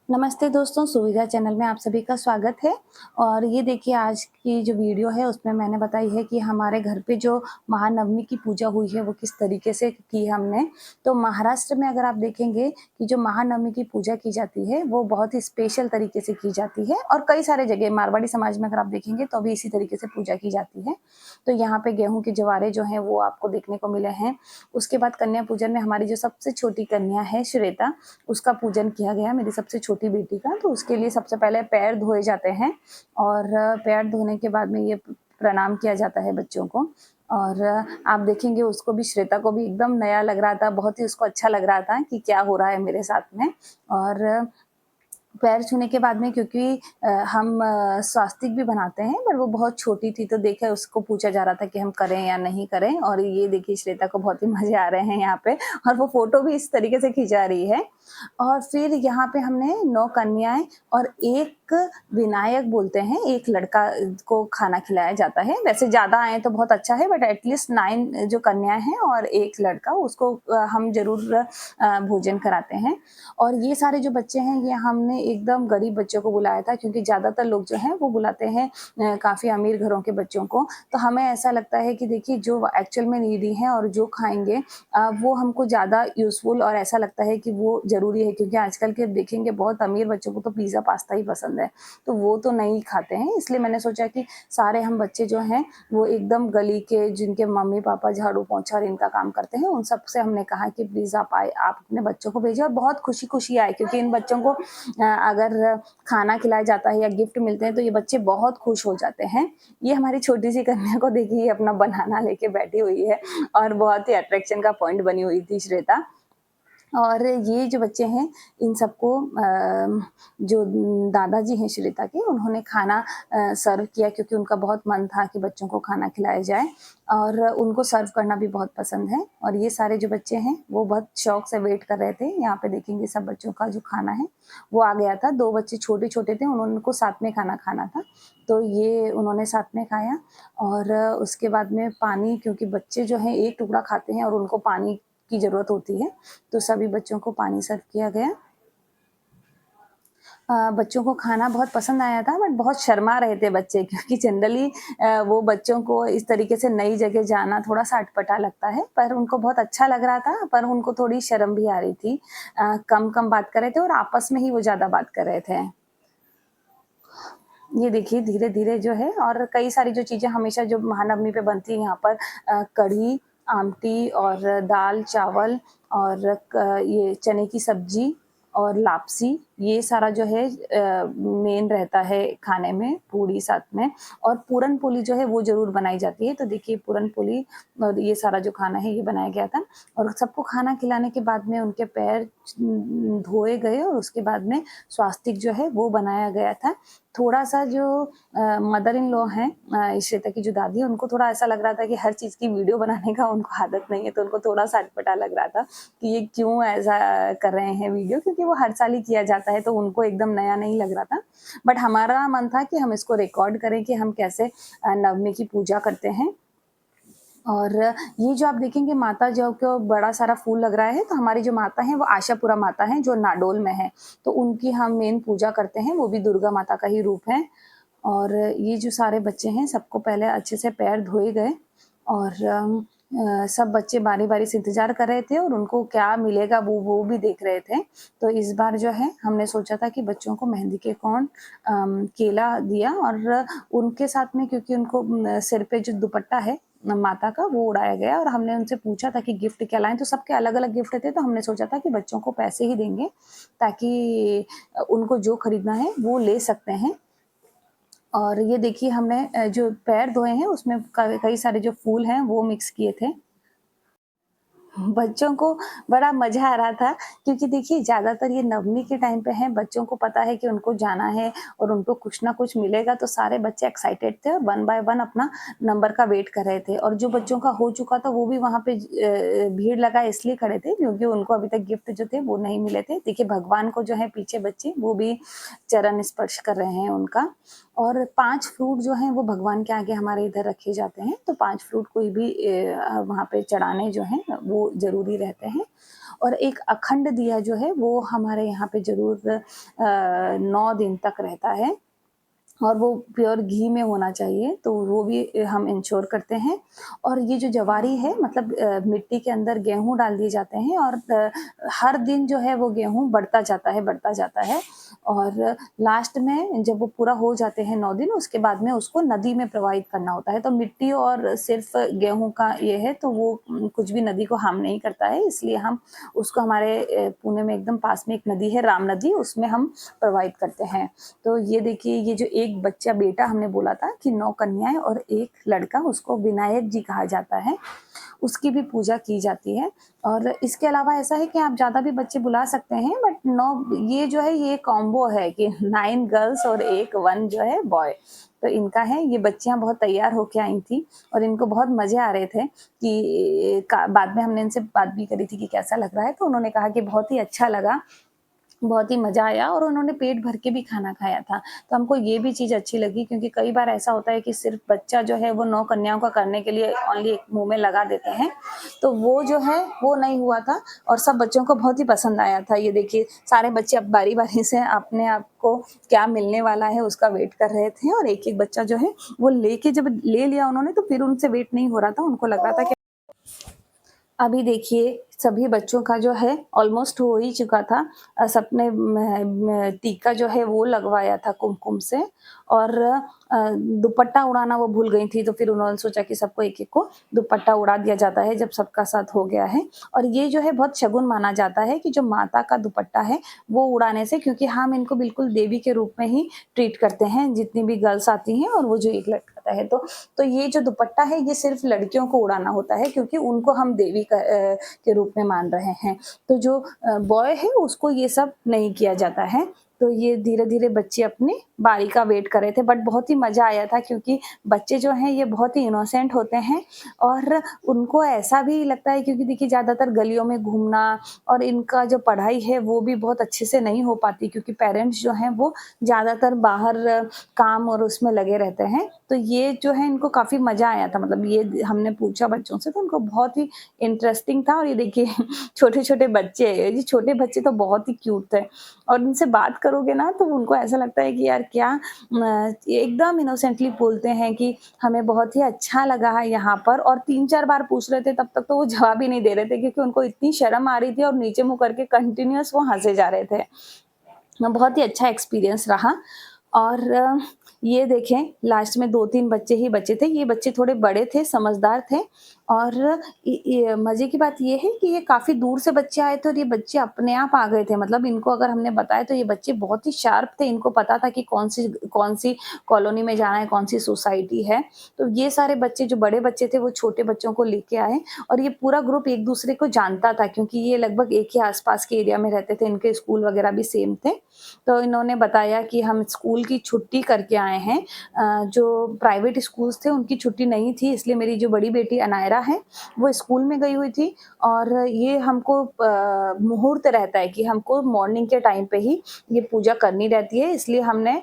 नमस्ते दोस्तों, सुविधा चैनल में आप सभी का स्वागत है। और ये देखिए आज की जो वीडियो है उसमें मैंने बताई है कि हमारे घर पे जो महानवमी की पूजा हुई है वो किस तरीके से की हमने। तो महाराष्ट्र में अगर आप देखेंगे कि जो महानवमी की पूजा की जाती है वो बहुत ही स्पेशल तरीके से की जाती है और कई सारे जगह मारवाड़ी समाज में अगर आप देखेंगे तो भी इसी तरीके से पूजा की जाती है। तो यहाँ पे गेहूँ के जवारे जो हैं वो आपको देखने को मिले हैं। उसके बाद कन्या पूजन में हमारी जो सबसे छोटी कन्या है श्वेता, उसका पूजन किया गया, मेरी सबसे छोटी बेटी का। तो उसके लिए सबसे पहले पैर धोए जाते हैं और पैर धोने के बाद में ये प्रणाम किया जाता है बच्चों को। और आप देखेंगे उसको भी, श्वेता को भी एकदम नया लग रहा था, बहुत ही उसको अच्छा लग रहा था कि क्या हो रहा है मेरे साथ में। और पैर छूने के बाद में क्योंकि हम स्वास्तिक भी बनाते हैं, पर वो बहुत छोटी थी तो देखा उसको पूछा जा रहा था कि हम करें या नहीं करें। और ये देखिए श्वेता को बहुत ही मजे आ रहे हैं यहाँ पे, और वो फोटो भी इस तरीके से खिंचा रही है। और फिर यहाँ पे हमने 9 कन्याएं और एक विनायक बोलते हैं, एक लड़का को खाना खिलाया जाता है। वैसे ज्यादा आए तो बहुत अच्छा है, बट एटलीस्ट 9 जो कन्याएं हैं और एक लड़का, उसको हम जरूर भोजन कराते हैं। और ये सारे जो बच्चे हैं ये हमने एकदम गरीब बच्चों को बुलाया था, क्योंकि ज़्यादातर लोग जो हैं वो बुलाते हैं काफ़ी अमीर घरों के बच्चों को। तो हमें ऐसा लगता है कि देखिए जो एक्चुअल में नीडी हैं और जो खाएँगे वो हमको ज़्यादा यूज़फुल और ऐसा लगता है कि वो ज़रूरी है, क्योंकि आजकल के देखेंगे बहुत अमीर बच्चों को तो पिज़्ज़ा पास्ता ही पसंद है, तो वो तो नहीं खाते हैं। इसलिए मैंने सोचा कि सारे हम बच्चे जो हैं वो एकदम गली के, जिनके मम्मी-पापा झाड़ू पोंछा और इनका काम करते हैं, उन सब से हमने कहा कि प्लीज़ आप अपने बच्चों को भेजिए। और बहुत खुशी-खुशी आए, क्योंकि इन बच्चों को अगर खाना खिलाया जाता है या गिफ्ट मिलते हैं तो ये बच्चे बहुत खुश हो जाते हैं। ये हमारी छोटी-सी कन्या को देखिए, ये अपना बनाना लेके बैठी हुई है और बहुत ही अट्रैक्शन का पॉइंट बनी हुई थी श्वेता। और ये जो बच्चे हैं इन सबको जो दादाजी हैं श्वेता के, उन्होंने खाना सर्व किया, क्योंकि उनका बहुत मन था कि बच्चों को खाना खिलाया जाए और उनको सर्व करना भी बहुत पसंद है। और ये सारे जो बच्चे हैं वो बहुत शौक से वेट कर रहे थे। यहाँ पे देखेंगे सब बच्चों का जो खाना है वो आ गया था। 2 बच्चे छोटे-छोटे थे, उनको साथ में खाना खाना था, तो ये उन्होंने साथ में खाया। और उसके बाद में पानी, क्योंकि बच्चे जो हैं एक टुकड़ा खाते हैं और उनको पानी की ज़रूरत होती है, तो सभी बच्चों को पानी सर्व किया गया। बच्चों को खाना बहुत पसंद आया था, बट बहुत शर्मा रहे थे बच्चे, क्योंकि जनरली वो बच्चों को इस तरीके से नई जगह जाना थोड़ा-सा अटपटा लगता है, पर उनको बहुत अच्छा लग रहा था, पर उनको थोड़ी शर्म भी आ रही थी। कम-कम बात कर रहे थे और आपस में ही वो ज़्यादा बात कर रहे थे। ये देखिए धीरे-धीरे जो है, और कई सारी जो चीज़ें हमेशा जो महानवमी पे बनती है यहाँ पर, कढ़ी, आमटी और दाल, चावल और ये चने की सब्जी और लापसी, ये सारा जो है मेन रहता है खाने में, पूड़ी साथ में। और पूरन-पोली जो है वो ज़रूर बनाई जाती है। तो देखिए पूरन-पोली और ये सारा जो खाना है ये बनाया गया था। और सबको खाना खिलाने के बाद में उनके पैर धोए गए और उसके बाद में स्वास्तिक जो है वो बनाया गया था। थोड़ा-सा जो मदर इन लॉ हैं, श्वेता की जो दादी है, उनको थोड़ा ऐसा लग रहा था कि हर चीज़ की वीडियो बनाने का उनको आदत नहीं है, तो उनको थोड़ा-सा अटपटा लग रहा था कि ये क्यों ऐसा कर रहे हैं वीडियो, क्योंकि वो हर साल ही किया जाता है, तो उनको एकदम नया नहीं लग रहा था। बट हमारा मन था कि हम इसको रिकॉर्ड करें कि हम कैसे नवमी की पूजा करते हैं। और ये जो आप देखेंगे माता जो को बड़ा सारा फूल लग रहा है, तो हमारी जो माता हैं वो आशापुरा माता हैं, जो नाडोल में है। तो उनकी हम मेन पूजा करते हैं, वो भी दुर्गा माता का ही रूप है। और ये जो सारे बच्चे हैं सबको पहले अच्छे से पैर धोए गए और सब बच्चे बारी-बारी से इंतज़ार कर रहे थे और उनको क्या मिलेगा वो भी देख रहे थे। तो इस बार जो है हमने सोचा था कि बच्चों को मेहंदी के कोन, केला दिया और उनके साथ में, क्योंकि उनको सिर पे जो दुपट्टा है माता का वो उड़ाया गया। और हमने उनसे पूछा था कि गिफ्ट क्या लाएँ, तो सबके अलग-अलग गिफ्ट थे, तो हमने सोचा था कि बच्चों को पैसे ही देंगे, ताकि उनको जो खरीदना है वो ले सकते हैं। और ये देखिए हमने जो पैर धोए हैं उसमें क कई सारे जो फूल हैं वो मिक्स किए थे। बच्चों को बड़ा मज़ा आ रहा था, क्योंकि देखिए ज़्यादातर ये नवमी के टाइम पे हैं, बच्चों को पता है कि उनको जाना है और उनको कुछ ना कुछ मिलेगा, तो सारे बच्चे एक्साइटेड थे और वन बाय वन अपना नंबर का वेट कर रहे थे। और जो बच्चों का हो चुका था वो भी वहाँ पे भीड़ लगाए इसलिए खड़े थे, क्योंकि उनको अभी तक गिफ्ट जो थे वो नहीं मिले थे। देखिए भगवान को जो है पीछे बच्चे वो भी चरण स्पर्श कर रहे हैं उनका। और 5 फ्रूट जो हैं वो भगवान के आगे हमारे इधर रखे जाते हैं, तो 5 फ्रूट कोई भी वहाँ पे चढ़ाने जो हैं वो ज़रूरी रहते हैं। और एक अखंड दिया जो है वो हमारे यहाँ पे ज़रूर 9 दिन तक रहता है। और वो प्योर घी में होना चाहिए, तो वो भी हम इंश्योर करते हैं। और ये जो जवारी है मतलब मिट्टी के अंदर गेहूँ डाल दिए जाते हैं और हर दिन जो है वो गेहूँ बढ़ता जाता है, बढ़ता जाता है। और लास्ट में जब वो पूरा हो जाते हैं 9 दिन, उसके बाद में उसको नदी में प्रवाहित करना होता है। तो मिट्टी और सिर्फ़ गेहूँ का ये है, तो वो कुछ भी नदी को हार्म नहीं करता है, इसलिए हम उसको हमारे पुणे में एकदम पास में एक नदी है, राम नदी, उसमें हम प्रवाहित करते हैं। तो ये देखिए, ये जो एक बच्चा बेटा हमने बोला था कि 9 कन्याएँ और 1 लड़का, उसको विनायक जी कहा जाता है, उसकी भी पूजा की जाती है। और इसके अलावा ऐसा है कि आप ज़्यादा भी बच्चे बुला सकते हैं, बट 9 ये जो है ये कॉम्बो है कि 9 गर्ल्स और 1 वन जो है बॉय। तो इनका है, ये बच्चियाँ बहुत तैयार होके आई थी और इनको बहुत मज़े आ रहे थे कि का बाद में हमने इनसे बात भी करी थी कि कैसा लग रहा है, तो उन्होंने कहा कि बहुत ही अच्छा लगा। बहुत ही मज़ा आया और उन्होंने पेट भर के भी खाना खाया था। तो हमको ये भी चीज़ अच्छी लगी, क्योंकि कई बार ऐसा होता है कि सिर्फ़ बच्चा जो है वो 9 कन्याओं का करने के लिए ओनली एक मुँह में लगा देते हैं। तो वो जो है वो नहीं हुआ था और सब बच्चों को बहुत ही पसंद आया था। ये देखिए, सारे बच्चे अब बारी-बारी से अपने आप को क्या मिलने वाला है उसका वेट कर रहे थे और एक-एक बच्चा जो है वो लेके जब ले लिया उन्होंने, तो फिर उनसे वेट नहीं हो रहा था। उनको लग रहा था कि अभी देखिए, सभी बच्चों का जो है ऑलमोस्ट हो ही चुका था। सबने म टीका जो है वो लगवाया था कुमकुम से और दुपट्टा उड़ाना वो भूल गई थी, तो फिर उन्होंने सोचा कि सबको एक-एक को दुपट्टा उड़ा दिया जाता है जब सबका साथ हो गया है। और ये जो है बहुत शगुन माना जाता है कि जो माता का दुपट्टा है वो उड़ाने से, क्योंकि हम इनको बिल्कुल देवी के रूप में ही ट्रीट करते हैं, जितनी भी गर्ल्स आती हैं और वो जो एक लड़का आता है। तो ये जो दुपट्टा है ये सिर्फ़ लड़कियों को उड़ाना होता है, क्योंकि उनको हम देवी के रूप में मान रहे हैं। तो जो बॉय है उसको ये सब नहीं किया जाता है। तो ये धीरे-धीरे बच्चे अपनी बारी का वेट कर रहे थे, बट बहुत ही मज़ा आया था, क्योंकि बच्चे जो हैं ये बहुत ही इनोसेंट होते हैं और उनको ऐसा भी लगता है, क्योंकि देखिए ज़्यादातर गलियों में घूमना और इनका जो पढ़ाई है वो भी बहुत अच्छे से नहीं हो पाती, क्योंकि पेरेंट्स जो हैं वो ज़्यादातर बाहर काम और उसमें लगे रहते हैं। तो ये जो है इनको काफ़ी मज़ा आया था, मतलब ये हमने पूछा बच्चों से तो उनको बहुत ही इंटरेस्टिंग था। और ये देखिए छोटे-छोटे बच्चे हैं, ये छोटे बच्चे तो बहुत ही क्यूट थे और उनसे बात करोगे ना तो उनको ऐसा लगता है कि यार क्या एकदम इनोसेंटली बोलते हैं कि हमें बहुत ही अच्छा लगा है यहाँ पर, और 3-4 बार पूछ रहे थे तब तक तो वो जवाब ही नहीं दे रहे थे, क्योंकि उनको इतनी शर्म आ रही थी और नीचे मुँह करके कंटिन्यूअस वो हँसे जा रहे थे। बहुत ही अच्छा एक्सपीरियंस रहा। और ये देखें, लास्ट में 2-3 बच्चे ही बचे थे। ये बच्चे थोड़े बड़े थे, समझदार थे और मज़े की बात ये है कि ये काफ़ी दूर से बच्चे आए थे और ये बच्चे अपने आप आ गए थे। मतलब इनको अगर हमने बताया तो ये बच्चे बहुत ही शार्प थे, इनको पता था कि कौन-सी कॉलोनी में जाना है, कौन-सी सोसाइटी है। तो ये सारे बच्चे, जो बड़े बच्चे थे, वो छोटे बच्चों को लेके आए और ये पूरा ग्रुप एक-दूसरे को जानता था, क्योंकि ये लगभग एक ही आस-पास के एरिया में रहते थे, इनके स्कूल वगैरह भी सेम थे। तो इन्होंने बताया कि हम स्कूल की छुट्टी करके आए हैं। जो प्राइवेट स्कूल्स थे उनकी छुट्टी नहीं थी, इसलिए मेरी जो बड़ी बेटी अनायरा है वो स्कूल में गई हुई थी और ये हमको मुहूर्त रहता है कि हमको मॉर्निंग के टाइम पे ही ये पूजा करनी रहती है, इसलिए हमने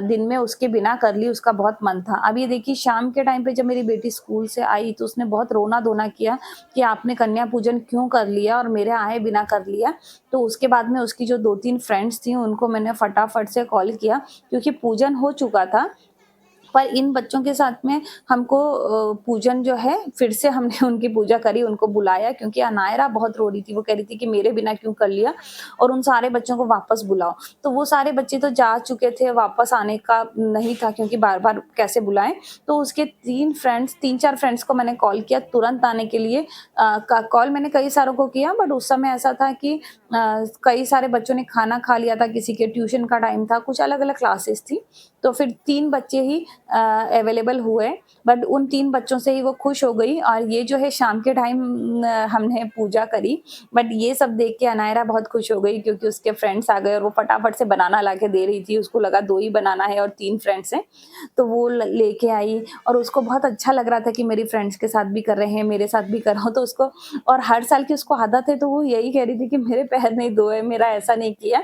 दिन में उसके बिना कर ली, उसका बहुत मन था। अब ये देखिए, शाम के टाइम पे जब मेरी बेटी स्कूल से आई तो उसने बहुत रोना-धोना किया कि आपने कन्या पूजन क्यों कर लिया और मेरे आए बिना कर लिया। तो उसके बाद में उसकी जो 2-3 फ्रेंड्स थी उनको मैंने फटाफट से कॉल किया, क्योंकि पूजन हो चुका था। पर इन बच्चों के साथ में हमको पूजन जो है फिर से हमने उनकी पूजा करी, उनको बुलाया, क्योंकि अनायरा बहुत रो रही थी। वो कह रही थी कि मेरे बिना क्यों कर लिया और उन सारे बच्चों को वापस बुलाओ। तो वो सारे बच्चे तो जा चुके थे, वापस आने का नहीं था, क्योंकि बार-बार कैसे बुलाएँ। तो उसके 3-4 फ्रेंड्स को मैंने कॉल किया तुरंत आने के लिए। का कॉल मैंने कई सारों को किया, बट उस समय ऐसा था कि कई सारे बच्चों ने खाना खा लिया था, किसी के ट्यूशन का टाइम था, कुछ अलग-अलग क्लासेस थी। तो फिर 3 बच्चे ही अवेलेबल हुए, बट उन 3 बच्चों से ही वो खुश हो गई और ये जो है शाम के टाइम हमने पूजा करी। बट ये सब देख के अनायरा बहुत खुश हो गई, क्योंकि उसके फ्रेंड्स आ गए और वो फटाफट से बनाना लाके दे रही थी। उसको लगा 2 ही बनाना है और 3 फ्रेंड्स हैं, तो वो लेके आई और उसको बहुत अच्छा लग रहा था कि मेरी फ्रेंड्स के साथ भी कर रहे हैं, मेरे साथ भी कर रहा हूँ, तो उसको, और हर साल की उसको आदत है, तो वो यही कह रही थी कि मेरे पैर नहीं धोए, मेरा ऐसा नहीं किया।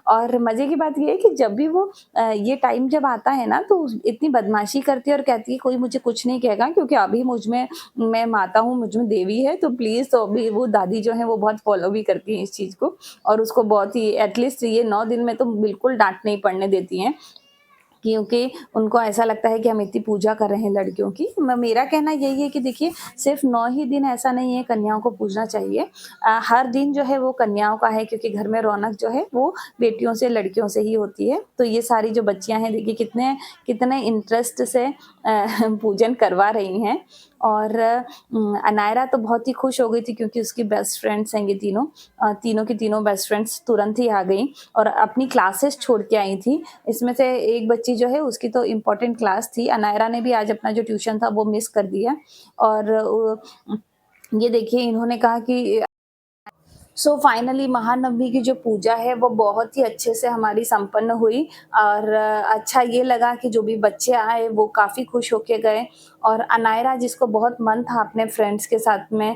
और मज़े की बात ये है कि जब भी वो ये टाइम जब आता है ना, तो इतनी बदमाशी करती है और कहती है कोई मुझे कुछ नहीं कहेगा, क्योंकि अभी मुझ में मैं माता हूँ, मुझ में देवी है, तो प्लीज़। तो अभी वो दादी जो है वो बहुत फ़ॉलो भी करती हैं इस चीज़ को, और उसको बहुत ही एटलीस्ट ये 9 दिन में तो बिल्कुल डाँट नहीं पड़ने देती हैं। क्योंकि उनको ऐसा लगता है कि हम इतनी पूजा कर रहे हैं लड़कियों की। म मेरा कहना यही है कि देखिए, सिर्फ़ 9 ही दिन ऐसा नहीं है कन्याओं को पूजना चाहिए। हर दिन जो है वो कन्याओं का है, क्योंकि घर में रौनक जो है वो बेटियों से, लड़कियों से ही होती है। तो ये सारी जो बच्चियाँ हैं, देखिए कितने कितने इंटरेस्ट से पूजन करवा रही हैं। और अनायरा तो बहुत ही खुश हो गई थी, क्योंकि उसकी बेस्ट फ्रेंड्स हैं ये तीनों। तीनों की तीनों बेस्ट फ्रेंड्स तुरंत ही आ गईं और अपनी क्लासेस छोड़ के आई थी। इसमें से एक बच्ची जो है उसकी तो इम्पोर्टेंट क्लास थी। अनायरा ने भी आज अपना जो ट्यूशन था वो मिस कर दिया। और ये देखिए, इन्होंने कहा कि सो फाइनली महानवमी की जो पूजा है वो बहुत ही अच्छे से हमारी संपन्न हुई। और अच्छा ये लगा कि जो भी बच्चे आए वो काफ़ी खुश होके गए। और अनायरा, जिसको बहुत मन था अपने फ्रेंड्स के साथ में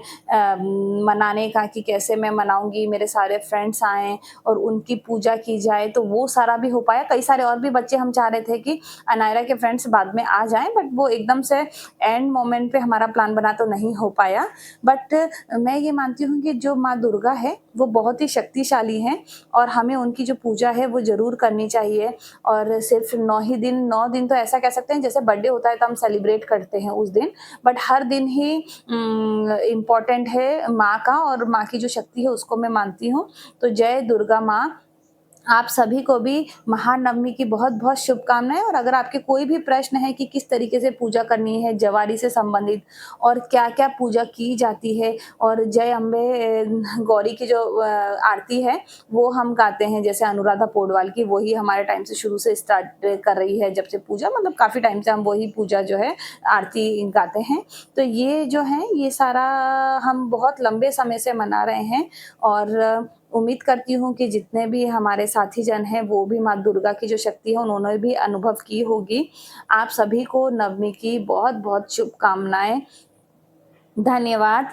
मनाने का, कि कैसे मैं मनाऊंगी, मेरे सारे फ्रेंड्स आएँ और उनकी पूजा की जाए, तो वो सारा भी हो पाया। कई सारे और भी बच्चे हम चाह रहे थे कि अनायरा के फ्रेंड्स बाद में आ जाएं, बट वो एकदम से एंड मोमेंट पे हमारा प्लान बना तो नहीं हो पाया। बट मैं ये मानती हूँ कि जो माँ दुर्गा है वो बहुत ही शक्तिशाली हैं, और हमें उनकी जो पूजा है वो ज़रूर करनी चाहिए। और सिर्फ 9 ही दिन, 9 दिन तो ऐसा कह सकते हैं जैसे बर्थडे होता है तो हम सेलिब्रेट करते हैं उस दिन, बट हर दिन ही इम्पॉर्टेंट है माँ का, और माँ की जो शक्ति है उसको मैं मानती हूँ। तो जय दुर्गा माँ। आप सभी को भी महानवमी की बहुत-बहुत शुभकामनाएँ। और अगर आपके कोई भी प्रश्न है कि किस तरीके से पूजा करनी है जवारी से संबंधित, और क्या-क्या पूजा की जाती है, और जय अम्बे गौरी की जो आरती है वो हम गाते हैं, जैसे अनुराधा पौडवाल की, वही हमारे टाइम से शुरू से स्टार्ट कर रही है, जब से पूजा, मतलब काफ़ी टाइम से हम वही पूजा जो है आरती गाते हैं। तो ये जो है ये सारा हम बहुत लंबे समय से मना रहे हैं। और उम्मीद करती हूँ कि जितने भी हमारे साथी जन हैं वो भी माँ दुर्गा की जो शक्ति है उन्होंने भी अनुभव की होगी। आप सभी को नवमी की बहुत-बहुत शुभकामनाएँ। धन्यवाद।